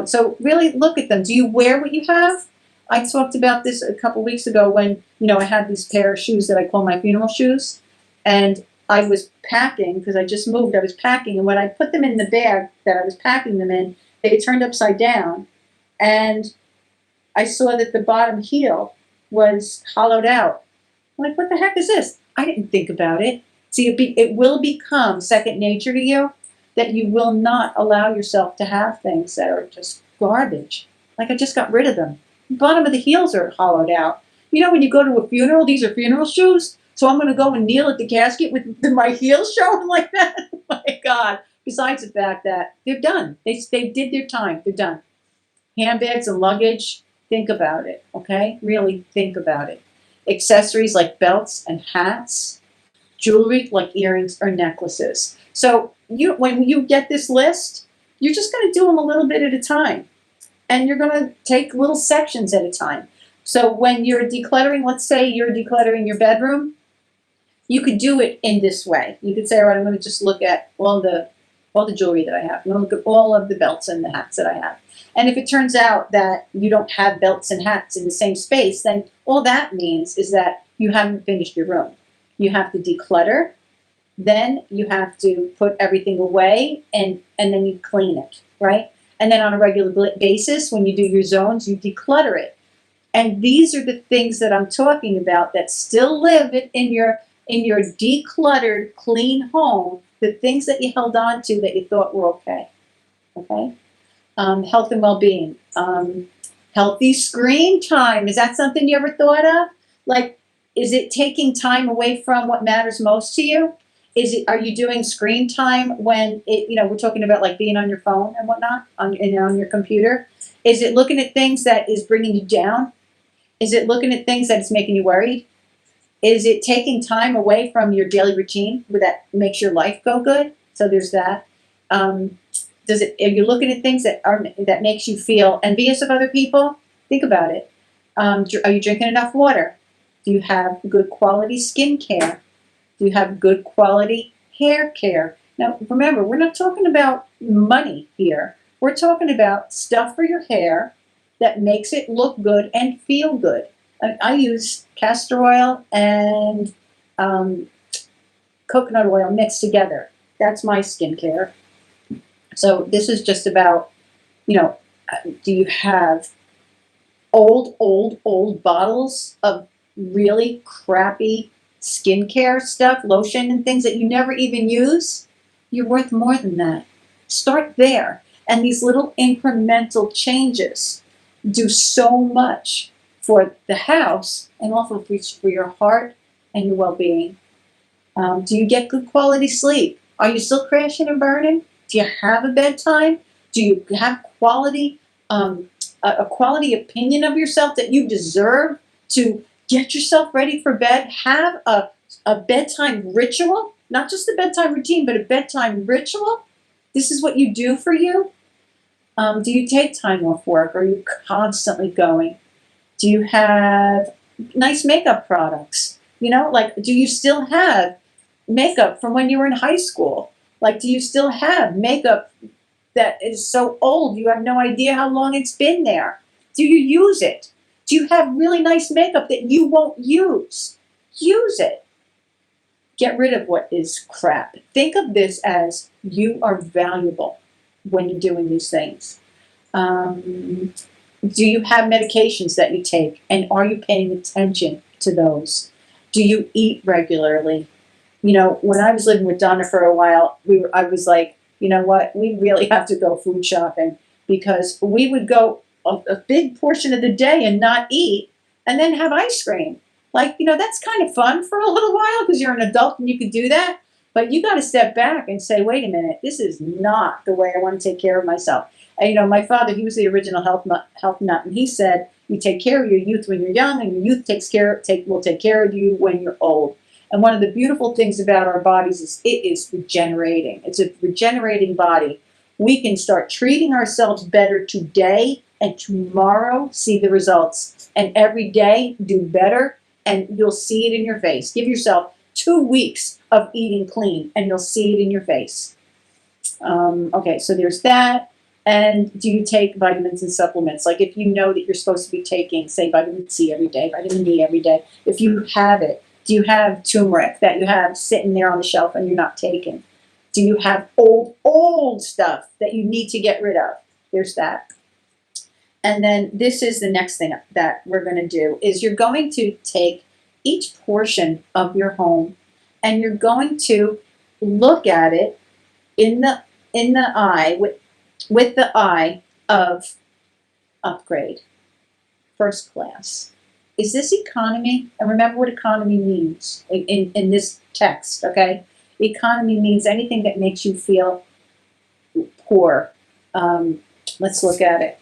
Speaker 2: So really look at them. Do you wear what you have? I talked about this a couple weeks ago when, I had these pair of shoes that I call my funeral shoes. And I was packing, because I just moved, I was packing. And when I put them in the bag that I was packing them in, they turned upside down. And I saw that the bottom heel was hollowed out. I'm like, what the heck is this? I didn't think about it. See, it will become second nature to you that you will not allow yourself to have things that are just garbage. Like I just got rid of them. The bottom of the heels are hollowed out. When you go to a funeral, these are funeral shoes. So I'm going to go and kneel at the casket with my heels showing like that. Oh my God. Besides the fact that they're done. They did their time. They're done. Handbags and luggage. Think about it. Okay? Really think about it. Accessories like belts and hats. Jewelry like earrings or necklaces. So when you get this list, you're just going to do them a little bit at a time. And you're going to take little sections at a time. So when you're decluttering, let's say you're decluttering your bedroom, you could do it in this way. You could say, all right, I'm going to just look at all the jewelry that I have. I'm going to look at all of the belts and the hats that I have. And if it turns out that you don't have belts and hats in the same space, then all that means is that you haven't finished your room. You have to declutter, then you have to put everything away, and then you clean it, right? And then on a regular basis, when you do your zones, you declutter it. And these are the things that I'm talking about that still live in your decluttered, clean home, the things that you held on to that you thought were okay. Okay? Health and well-being. Healthy screen time. Is that something you ever thought of? Like, is it taking time away from what matters most to you? Are you doing screen time when we're talking about like being on your phone and whatnot, on your computer? Is it looking at things that is bringing you down? Is it looking at things that is making you worried? Is it taking time away from your daily routine that makes your life go good? So there's that. Are you looking at things that makes you feel envious of other people? Think about it. Are you drinking enough water? Do you have good quality skin care? Do you have good quality hair care? Now, remember, we're not talking about money here. We're talking about stuff for your hair that makes it look good and feel good. I use castor oil and coconut oil mixed together. That's my skincare. So this is just about, do you have old bottles of really crappy skincare stuff, lotion and things that you never even use? You're worth more than that. Start there. And these little incremental changes do so much for the house and also for your heart and your well-being. Do you get good quality sleep? Are you still crashing and burning? Do you have a bedtime? Do you have quality, a quality opinion of yourself that you deserve to get yourself ready for bed? Have a bedtime ritual, not just a bedtime routine, but a bedtime ritual. This is what you do for you. Do you take time off work? Are you constantly going? Do you have nice makeup products? Like, do you still have makeup from when you were in high school? Like, do you still have makeup that is so old you have no idea how long it's been there? Do you use it? Do you have really nice makeup that you won't use? Use it. Get rid of what is crap. Think of this as you are valuable when you're doing these things. Do you have medications that you take, and are you paying attention to those? Do you eat regularly? When I was living with Donna for a while, I was like, you know what, we really have to go food shopping, because we would go a big portion of the day and not eat, and then have ice cream. Like, that's kind of fun for a little while because you're an adult and you can do that. But you got to step back and say, wait a minute, this is not the way I want to take care of myself. And my father, he was the original health nut, and he said, you take care of your youth when you're young, and your youth will take care of you when you're old. And one of the beautiful things about our bodies is it is regenerating. It's a regenerating body. We can start treating ourselves better today, and tomorrow see the results. And every day do better, and you'll see it in your face. Give yourself 2 weeks of eating clean, and you'll see it in your face. Okay, so there's that. And do you take vitamins and supplements? Like, if you know that you're supposed to be taking, say, vitamin C every day, vitamin D every day, if you have it, do you have turmeric that you have sitting there on the shelf and you're not taking? Do you have old stuff that you need to get rid of? There's that. And then this is the next thing that we're going to do, is you're going to take each portion of your home and you're going to look at it in the eye, with the eye of upgrade, first class. Is this economy? And remember what economy means in this text, okay? Economy means anything that makes you feel poor. Let's look at it.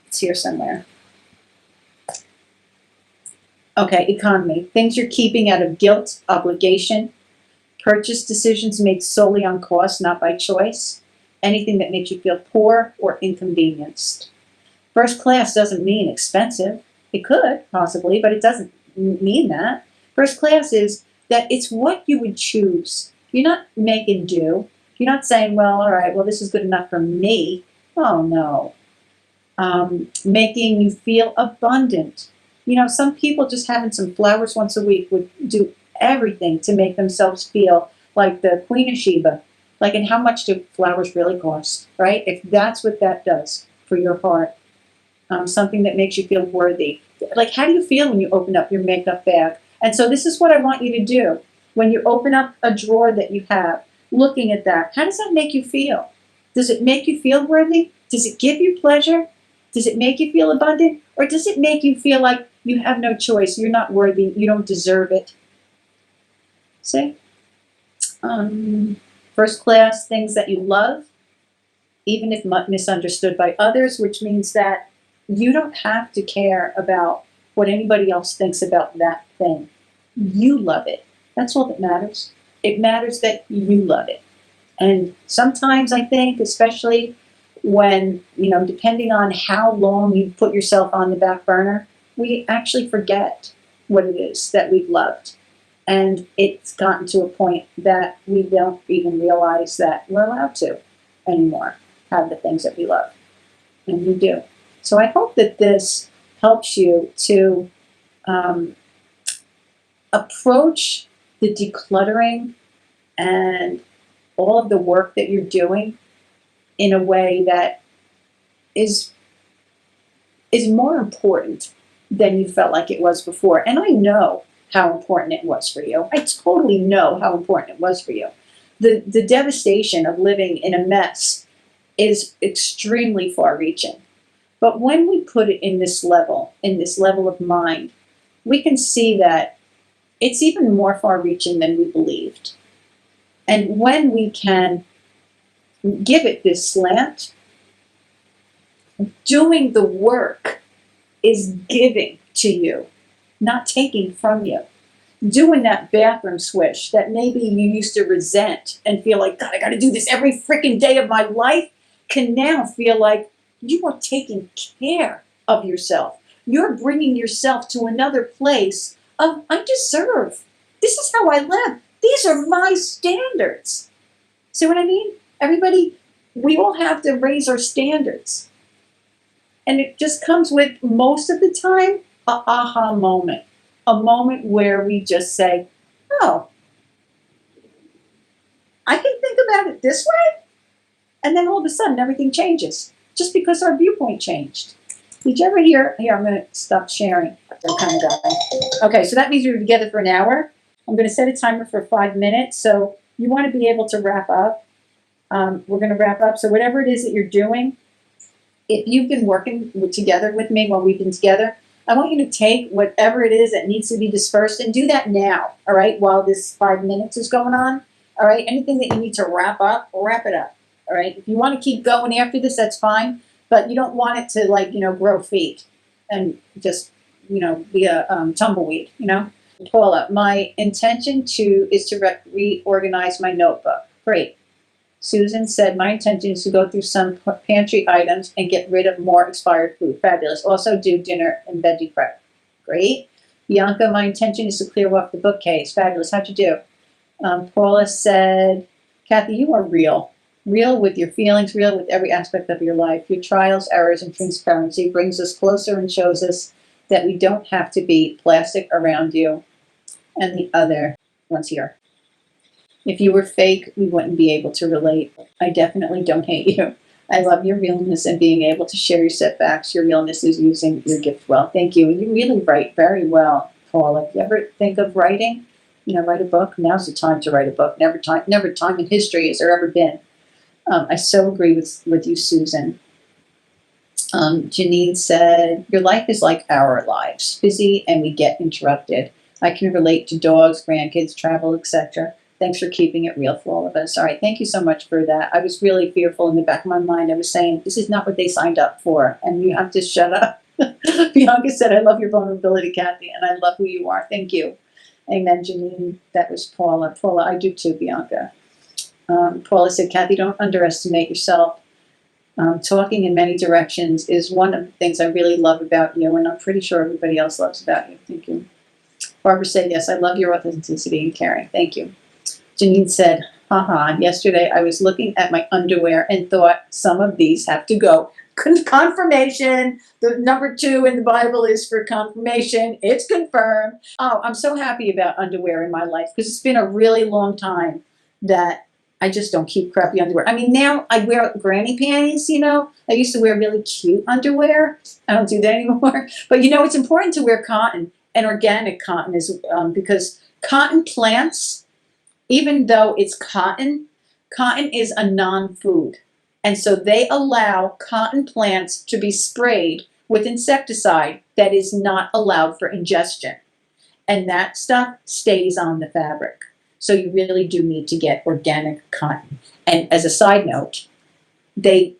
Speaker 2: It's here somewhere. Okay, economy. Things you're keeping out of guilt, obligation, purchase decisions made solely on cost, not by choice. Anything that makes you feel poor or inconvenienced. First class doesn't mean expensive. It could, possibly, but it doesn't mean that. First class is that it's what you would choose. You're not making do. You're not saying, well, all right, well, this is good enough for me. Oh, no. Making you feel abundant. Some people just having some flowers once a week would do everything to make themselves feel like the Queen of Sheba. Like, and how much do flowers really cost, right? If that's what that does for your heart, something that makes you feel worthy. Like, how do you feel when you open up your makeup bag? And so this is what I want you to do. When you open up a drawer that you have, looking at that, how does that make you feel? Does it make you feel worthy? Does it give you pleasure? Does it make you feel abundant? Or does it make you feel like you have no choice, you're not worthy, you don't deserve it? See? First class, things that you love, even if misunderstood by others, which means that you don't have to care about what anybody else thinks about that thing. You love it. That's all that matters. It matters that you love it. And sometimes I think, especially when, depending on how long you put yourself on the back burner, we actually forget what it is that we've loved. And it's gotten to a point that we don't even realize that we're allowed to anymore have the things that we love. And we do. So I hope that this helps you to approach the decluttering and all of the work that you're doing in a way that is more important than you felt like it was before. And I know how important it was for you. I totally know how important it was for you. The devastation of living in a mess is extremely far-reaching. But when we put it in this level of mind, we can see that it's even more far-reaching than we believed. And when we can give it this slant, doing the work is giving to you, not taking from you. Doing that bathroom swish that maybe you used to resent and feel like, God, I got to do this every freaking day of my life, can now feel like you are taking care of yourself. You're bringing yourself to another place of, I deserve. This is how I live. These are my standards. See what I mean? Everybody, we all have to raise our standards. And it just comes with, most of the time, a aha moment. A moment where we just say, oh, I can think about it this way. And then all of a sudden, everything changes just because our viewpoint changed. Did you ever hear? Here, I'm going to stop sharing. That kind of guy. Okay, so that means we were together for an hour. I'm going to set a timer for 5 minutes. So you want to be able to wrap up. We're going to wrap up. So whatever it is that you're doing, if you've been working together with me while we've been together, I want you to take whatever it is that needs to be dispersed and do that now, all right, while this 5 minutes is going on, all right? Anything that you need to wrap up, wrap it up, all right? If you want to keep going after this, that's fine, but you don't want it to, like, grow feet and just, be a tumbleweed, Paula, my intention is to reorganize my notebook. Great. Susan said, my intention is to go through some pantry items and get rid of more expired food. Fabulous. Also do dinner and veggie prep. Great. Bianca, my intention is to clear off the bookcase. Fabulous. How'd you do? Paula said, Kathy, you are real. Real with your feelings, real with every aspect of your life. Your trials, errors, and transparency brings us closer and shows us that we don't have to be plastic around you and the other ones here. If you were fake, we wouldn't be able to relate. I definitely don't hate you. I love your realness and being able to share your setbacks. Your realness is using your gift well. Thank you. You really write very well, Paula. If you ever think of writing, write a book, now's the time to write a book. Never time in history has there ever been. I so agree with you, Susan. Janine said, your life is like our lives, busy and we get interrupted. I can relate to dogs, grandkids, travel, etc. Thanks for keeping it real for all of us. All right, thank you so much for that. I was really fearful in the back of my mind. I was saying, this is not what they signed up for, and you have to shut up. Bianca said, I love your vulnerability, Kathy, and I love who you are. Thank you. Amen, Janine. That was Paula. Paula, I do too, Bianca. Paula said, Kathy, don't underestimate yourself. Talking in many directions is one of the things I really love about you, and I'm pretty sure everybody else loves about you. Thank you. Barbara said, yes, I love your authenticity and caring. Thank you. Janine said, haha, yesterday I was looking at my underwear and thought some of these have to go. Confirmation. The number 2 in the Bible is for confirmation. It's confirmed. Oh, I'm so happy about underwear in my life because it's been a really long time that I just don't keep crappy underwear. I mean, now I wear granny panties, I used to wear really cute underwear. I don't do that anymore. But it's important to wear cotton, and organic cotton is because cotton plants, even though it's cotton is a non-food. And so they allow cotton plants to be sprayed with insecticide that is not allowed for ingestion. And that stuff stays on the fabric. So you really do need to get organic cotton. And as a side note, they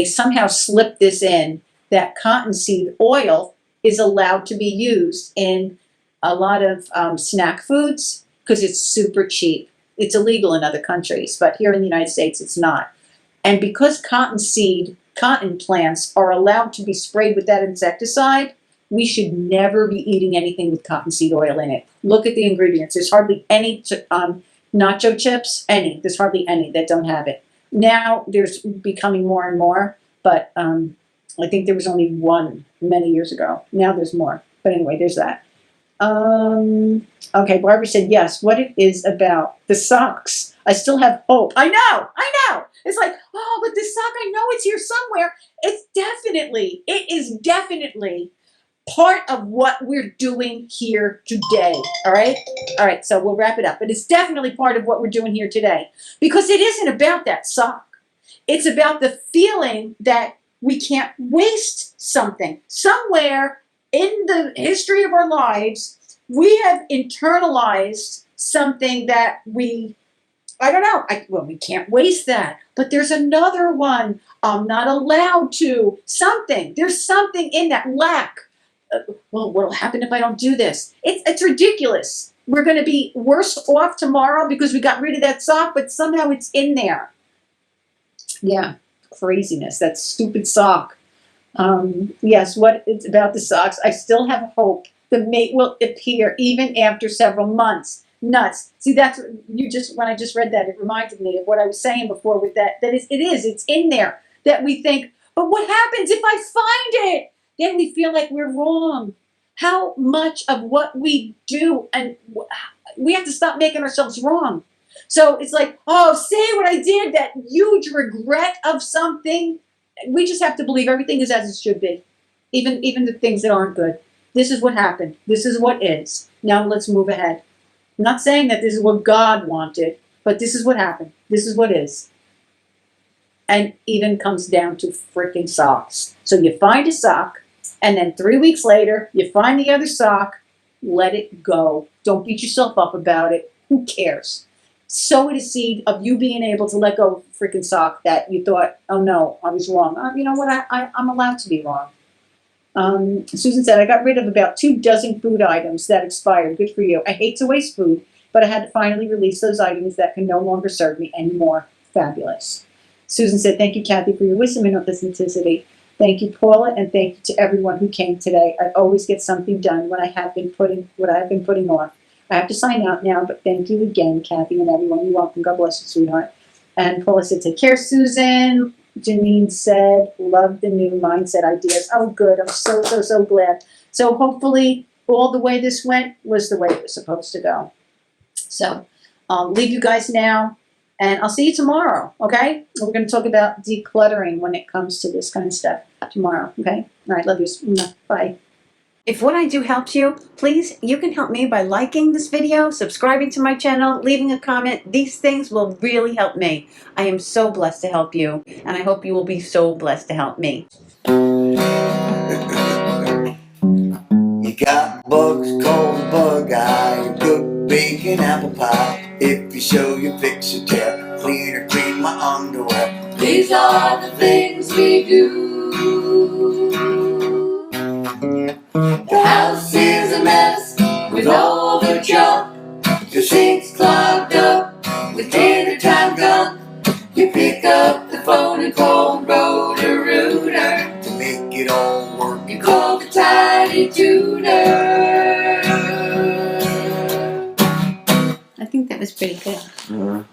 Speaker 2: somehow slip this in that cottonseed oil is allowed to be used in a lot of snack foods because it's super cheap. It's illegal in other countries, but here in the United States, it's not. And because cotton plants are allowed to be sprayed with that insecticide, we should never be eating anything with cottonseed oil in it. Look at the ingredients. There's hardly any nacho chips, there's hardly any that don't have it. Now there's becoming more and more, but I think there was only one many years ago. Now there's more. But anyway, there's that. Okay, Barbara said, yes, what it is about the socks. I still have hope. I know. It's like, oh, but this sock, I know it's here somewhere. It is definitely part of what we're doing here today. All right, so we'll wrap it up. But it's definitely part of what we're doing here today because it isn't about that sock. It's about the feeling that we can't waste something. Somewhere in the history of our lives, we have internalized something that we can't waste that. But there's another one. I'm not allowed to. There's something in that lack. Well, what'll happen if I don't do this? It's ridiculous. We're going to be worse off tomorrow because we got rid of that sock, but somehow it's in there. Yeah, craziness. That stupid sock. Yes, what it's about the socks. I still have hope. The mate will appear even after several months. Nuts. See, that's you just when I just read that, it reminded me of what I was saying before with that. It's in there that we think, but what happens if I find it? Then we feel like we're wrong. How much of what we do, and we have to stop making ourselves wrong. So it's like, oh, see what I did, that huge regret of something. We just have to believe everything is as it should be, even the things that aren't good. This is what happened. This is what is. Now let's move ahead. I'm not saying that this is what God wanted, but this is what happened. This is what is. And even comes down to freaking socks. So you find a sock, and then 3 weeks later, you find the other sock. Let it go. Don't beat yourself up about it. Who cares? Sow a seed of you being able to let go of a freaking sock that you thought, oh no, I was wrong. You know what? I'm allowed to be wrong. Susan said, I got rid of about 24 food items that expired. Good for you. I hate to waste food, but I had to finally release those items that can no longer serve me anymore. Fabulous. Susan said, thank you, Kathy, for your wisdom and authenticity. Thank you, Paula, and thank you to everyone who came today. I always get something done when I have been putting off. I have to sign out now, but thank you again, Kathy, and everyone. You're welcome. God bless you, sweetheart. And Paula said, take care, Susan. Janine said, love the new mindset ideas. Oh, good. I'm so glad. So hopefully all the way this went was the way it was supposed to go. So leave you guys now, and I'll see you tomorrow, okay? We're going to talk about decluttering when it comes to this kind of stuff tomorrow, okay? All right, love you. Bye.
Speaker 1: If what I do helps you, please, you can help me by liking this video, subscribing to my channel, leaving a comment. These things will really help me. I am so blessed to help you, and I hope you will be so blessed to help me.
Speaker 4: You got bugs called bug eye, good bacon apple pie. If you show you fix your tear, clean or clean my underwear. These are the things we do. The house is a mess with all the junk. The sink's clogged up with dinner time gunk. You pick up the phone and call Roto-Rooter to make it all work and call the tiny tutor.
Speaker 1: I think that was pretty good,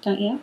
Speaker 1: don't you?